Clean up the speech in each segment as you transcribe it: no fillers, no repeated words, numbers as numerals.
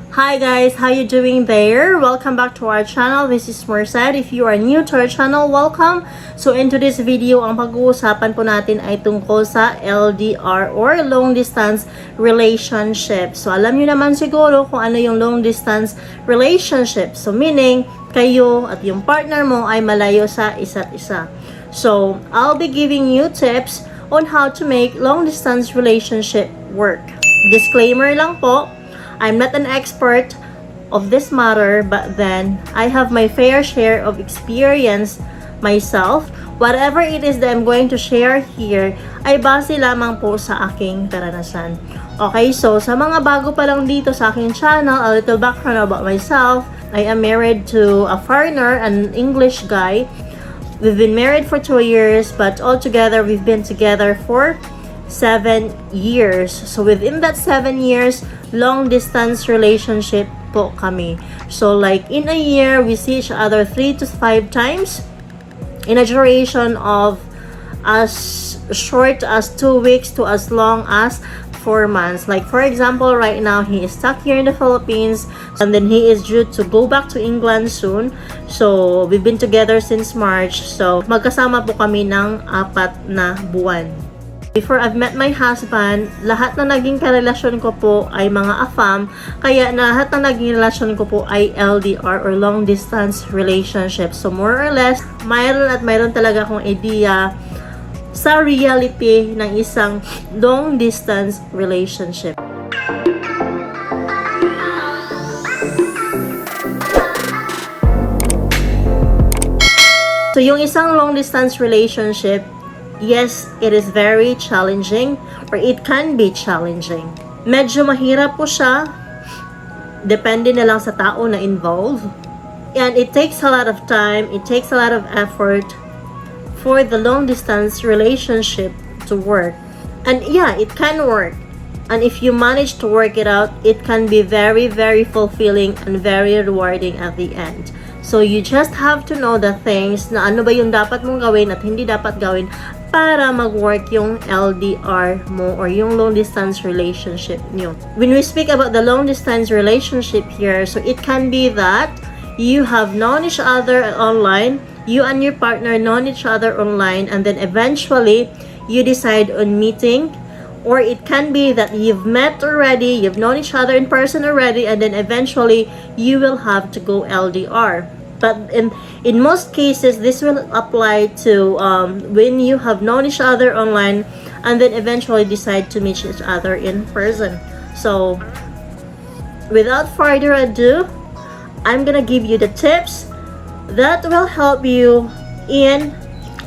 Hi guys, how you doing there? Welcome back to our channel. This is Merced. If you are new to our channel, welcome. So in today's video, ang pag-uusapan po natin ay tungkol sa LDR or long distance relationship. So alam niyo naman siguro kung ano yung long distance relationship. So meaning, kayo at yung partner mo ay malayo sa isa't isa. So I'll be giving you tips on how to make long distance relationship work. Disclaimer lang po, I'm not an expert of this matter, but then I have my fair share of experience myself. Whatever it is that I'm going to share here ay base lamang po sa aking karanasan. Okay, so sa mga bago pa lang dito sa aking channel, a little background about myself. I am married to a foreigner, an English guy. We've been married for 2 years, but altogether we've been together for 7 years. So within that 7 years, long distance relationship po kami. So like in a year, we see each other 3 to 5 times in a duration of as short as 2 weeks to as long as 4 months. Like for example, right now he is stuck here in the Philippines and then he is due to go back to England soon. So we've been together since March. So magkasama po kami ng 4 na buwan. Before I've met my husband, lahat na naging karelasyon ko po ay mga AFAM, kaya lahat na naging relasyon ko po ay LDR or long distance relationship. So more or less, mayroon talaga akong idea sa reality ng isang long distance relationship. So yung isang long distance relationship, yes, it is very challenging or it can be challenging. Medyo mahirap po siya. Depende na lang sa tao na involved. And it takes a lot of time, it takes a lot of effort for the long distance relationship to work. And yeah, it can work. And if you manage to work it out, it can be very, very fulfilling and very rewarding at the end. So you just have to know the things na ano ba yung dapat mong gawin at hindi dapat gawin para mag-work yung LDR mo or yung long distance relationship nyo. When we speak about the long distance relationship here, so it can be that you have known each other online, you and your partner known each other online, and then eventually you decide on meeting. Or it can be that you've met already, you've known each other in person already, and then eventually you will have to go LDR. But in most cases, this will apply to when you have known each other online and then eventually decide to meet each other in person. So, without further ado, I'm gonna give you the tips that will help you in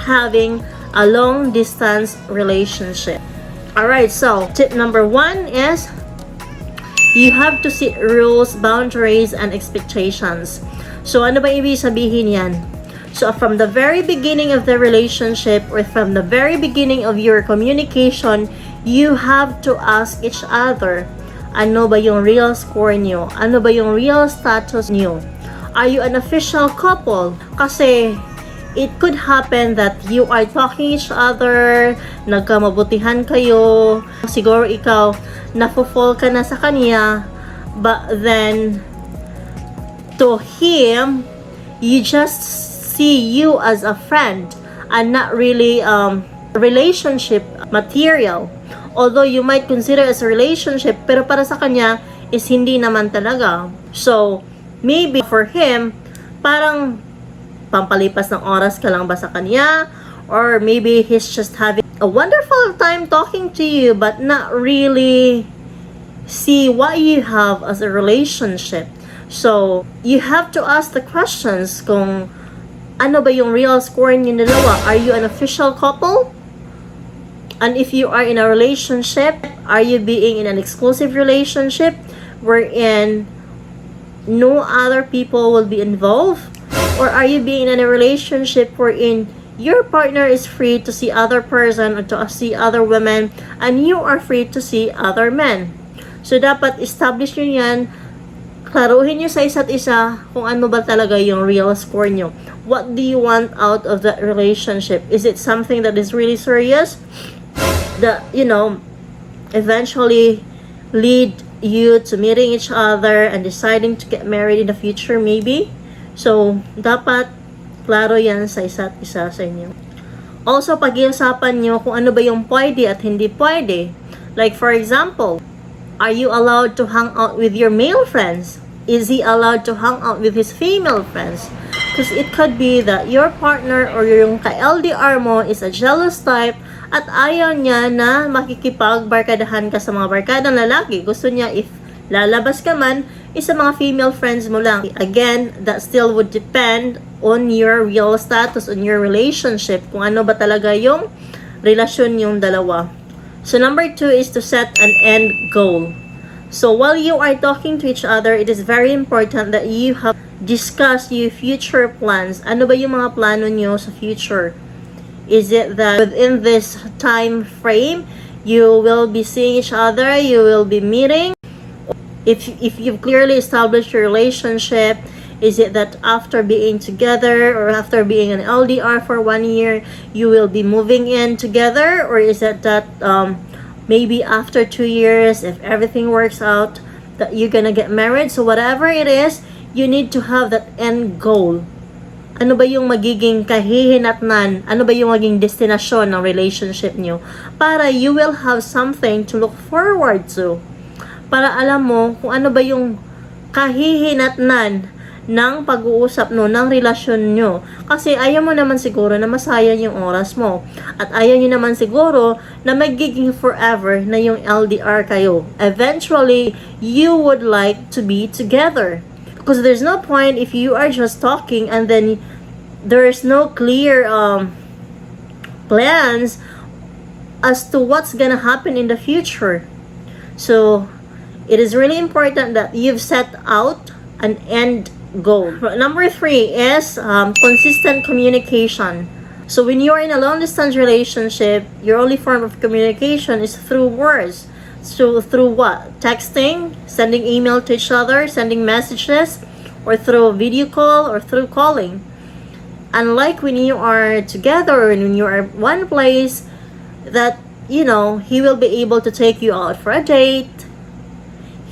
having a long distance relationship. Alright, so tip number 1 is you have to set rules, boundaries, and expectations. So, ano ba ibig sabihin yan? So, from the very beginning of the relationship or from the very beginning of your communication, you have to ask each other, ano ba yung real score nyo? Ano ba yung real status nyo? Are you an official couple? Kasi, it could happen that you are talking each other, nagkamabutihan kayo, siguro ikaw, nafo-fall ka na sa kanya, but then, to him, you just see you as a friend and not really relationship material. Although you might consider as a relationship, pero para sa kanya is hindi naman talaga. So, maybe for him, parang pampalipas ng oras ka lang ba sa kanya? Or maybe he's just having a wonderful time talking to you but not really see what you have as a relationship. So, you have to ask the questions kung ano ba yung real score niyo dalawa. Are you an official couple? And if you are in a relationship, are you being in an exclusive relationship wherein no other people will be involved? Or are you being in a relationship wherein your partner is free to see other person or to see other women and you are free to see other men? So, dapat establish nyo yan. Klaruhin nyo sa isa't isa kung ano ba talaga yung real score nyo. What do you want out of that relationship? Is it something that is really serious? That, eventually lead you to meeting each other and deciding to get married in the future maybe. So, dapat klaro yan sa isa't isa sa inyo. Also, pag-iusapan nyo kung ano ba yung pwede at hindi pwede. Like for example, are you allowed to hang out with your male friends? Is he allowed to hang out with his female friends? Because it could be that your partner or yung ka-LDR mo is a jealous type at ayaw niya na makikipag-barkadahan ka sa mga barkadang lalaki. Gusto niya if lalabas ka man, is sa mga female friends mo lang. Again, that still would depend on your real status, on your relationship, kung ano ba talaga yung relasyon yung dalawa. So number 2 is to set an end goal. So while you are talking to each other, it is very important that you have discussed your future plans. Ano ba yung mga plano nyo sa future? Is it that within this time frame, you will be seeing each other, you will be meeting? If you've clearly established your relationship, is it that after being together or after being an LDR for 1 year, you will be moving in together? Or is it that maybe after 2 years, if everything works out, that you're gonna get married? So whatever it is, you need to have that end goal. Ano ba yung magiging kahihinatnan? Ano ba yung magiging destinasyon ng relationship nyo? Para you will have something to look forward to. Para alam mo kung ano ba yung kahihinatnan ng pag-uusap ng relasyon nyo. Kasi ayaw mo naman siguro na masayang yung oras mo. At ayaw nyo naman siguro na magiging forever na yung LDR kayo. Eventually, you would like to be together. Because there's no point if you are just talking and then there's no clear plans as to what's gonna happen in the future. So, it is really important that you've set out an end goal. Number 3 is consistent communication. So when you're in a long distance relationship, your only form of communication is through words. So through what? Texting, sending email to each other, sending messages, or through video call or through calling. Unlike when you are together or when you are one place, that he will be able to take you out for a date.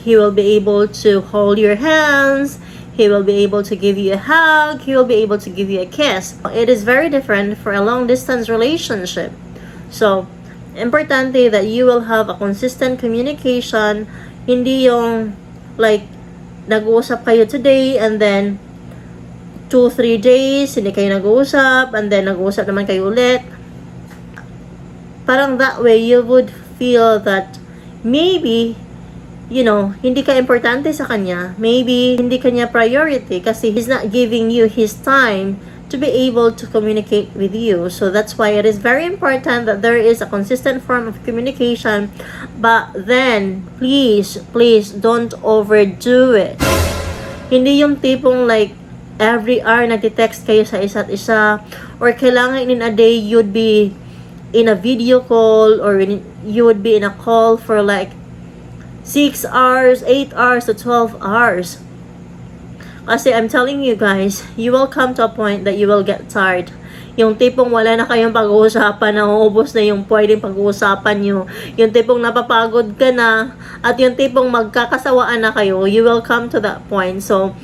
He will be able to hold your hands. He will be able to give you a hug. He will be able to give you a kiss. It is very different for a long-distance relationship. So, importante that you will have a consistent communication. Hindi yung, like, nag-uusap kayo today and then 2-3 days, hindi kayo nag-uusap and then nag-uusap naman kayo ulit. Parang that way, you would feel that maybe hindi ka importante sa kanya. Maybe hindi kanya priority kasi he's not giving you his time to be able to communicate with you. So that's why it is very important that there is a consistent form of communication. But then, please don't overdo it. Hindi yung tipong like every hour nagte-text kayo sa isa't isa or kailangan in a day you'd be in a video call or you would be in a call for like 6 hours, 8 hours to 12 hours. Kasi I'm telling you guys, you will come to a point that you will get tired. Yung tipong wala na kayong pag-uusapan, nauubos na yung pwedeng pag-uusapan nyo. Yung tipong napapagod ka na, at yung tipong magkakasawaan na kayo, you will come to that point. So,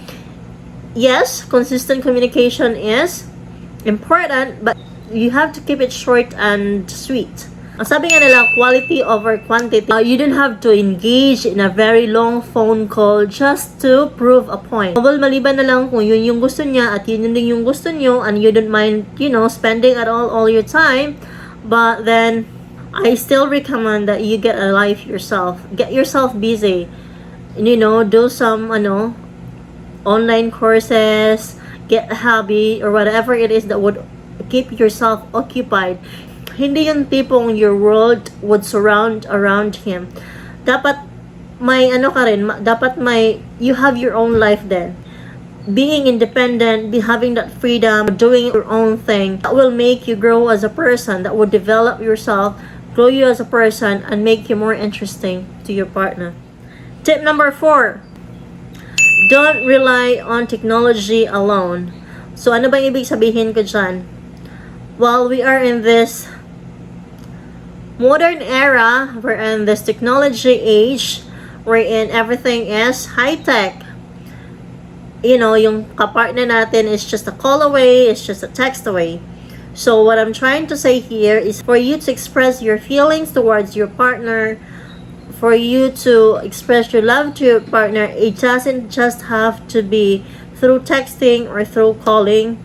yes, consistent communication is important, but you have to keep it short and sweet. Ang sabi nga nila, quality over quantity. You don't have to engage in a very long phone call just to prove a point. Well, maliban na lang kung yun yung gusto niya at yun din yung gusto niyo and you don't mind, spending at all your time. But then, I still recommend that you get a life yourself. Get yourself busy. Do some, online courses, get a hobby, or whatever it is that would keep yourself occupied. Hindi yung tipong your world would surround around him. Dapat may you have your own life then. Being independent, having that freedom, doing your own thing, that will make you grow as a person, that will develop yourself, grow you as a person, and make you more interesting to your partner. Tip number 4. Don't rely on technology alone. So, ano bang ibig sabihin ko dyan? While we are in this modern era, we're in this technology age, wherein everything is high-tech. Yung kapartner natin is just a call away, it's just a text away. So what I'm trying to say here is for you to express your feelings towards your partner, for you to express your love to your partner, it doesn't just have to be through texting or through calling.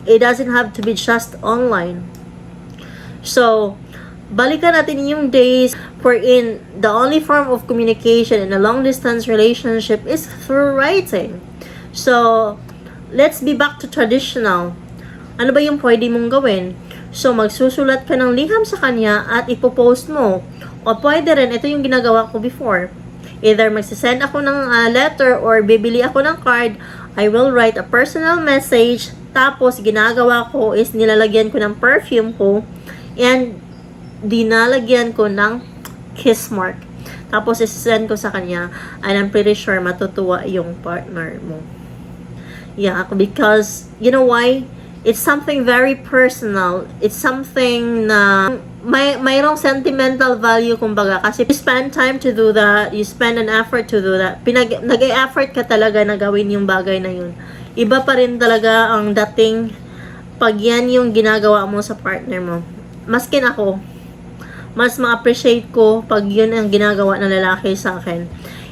It doesn't have to be just online. So, balikan natin yung days wherein the only form of communication in a long-distance relationship is through writing. So, let's be back to traditional. Ano ba yung pwede mong gawin? So, magsusulat ka ng liham sa kanya at ipopost mo. O pwede rin, ito yung ginagawa ko before. Either magsisend ako ng letter or bibili ako ng card, I will write a personal message. Tapos, ginagawa ko is nilalagyan ko ng perfume ko and dinalagyan ko ng kiss mark. Tapos, isisend ko sa kanya and I'm pretty sure matutuwa yung partner mo. Yeah, because, you know why? It's something very personal. It's something na mayroong sentimental value, kumbaga. Kasi you spend time to do that. You spend an effort to do that. Nag-e-effort ka talaga na gawin yung bagay na yun. Iba pa rin talaga ang dating pag yan yung ginagawa mo sa partner mo. Maskin ako, mas ma-appreciate ko pag yun ang ginagawa ng lalaki sa akin.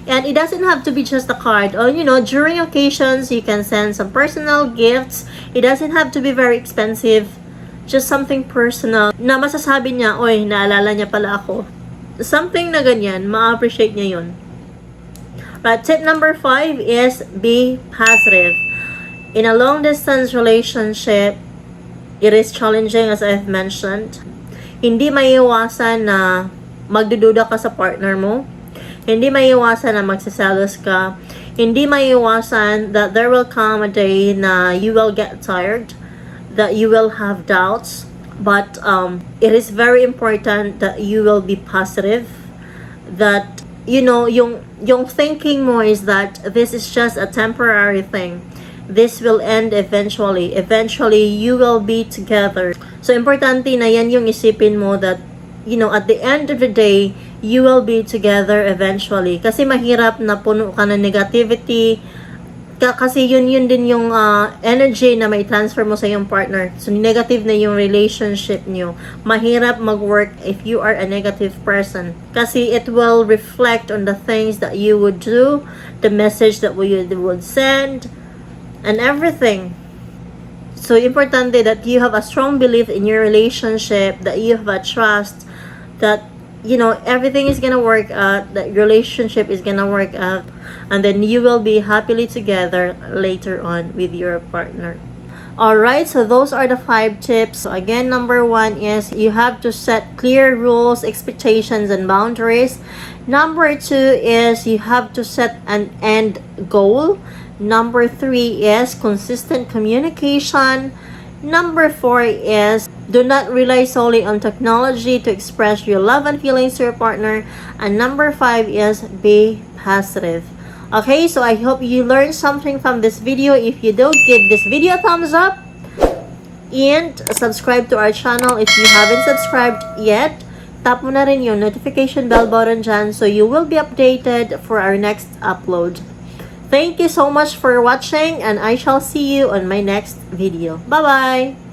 And it doesn't have to be just a card. Or, during occasions, you can send some personal gifts. It doesn't have to be very expensive. Just something personal na masasabi niya, oy, naalala niya pala ako. Something na ganyan, ma-appreciate niya yun. But tip number 5 is be positive. In a long-distance relationship, it is challenging as I've mentioned. Hindi maiiwasan na magdududa ka sa partner mo. Hindi maiiwasan na magsiselos ka. Hindi maiiwasan that there will come a day na you will get tired, that you will have doubts. But it is very important that you will be positive. That, yung thinking mo is that this is just a temporary thing. This will end eventually. Eventually, you will be together. So, importante na yan yung isipin mo that, at the end of the day, you will be together eventually. Kasi mahirap na puno ka ng negativity. Kasi yun din yung energy na may transfer mo sa iyong partner. So, negative na yung relationship nyo. Mahirap mag-work if you are a negative person. Kasi it will reflect on the things that you would do, the message that you would send, and everything. So, importante that you have a strong belief in your relationship, that you have a trust, that everything is gonna work out, that relationship is gonna work out, and then you will be happily together later on with your partner. Alright, so those are the 5 tips. So again, number 1 is you have to set clear rules, expectations, and boundaries. Number 2 is you have to set an end goal. Number 3 is consistent communication. Number 4 is do not rely solely on technology to express your love and feelings to your partner. And number 5 is be positive. Okay, so I hope you learned something from this video. If you do, give this video a thumbs up and subscribe to our channel if you haven't subscribed yet. Tap mo na rin yung notification bell button dyan so you will be updated for our next upload. Thank you so much for watching and I shall see you on my next video. Bye-bye!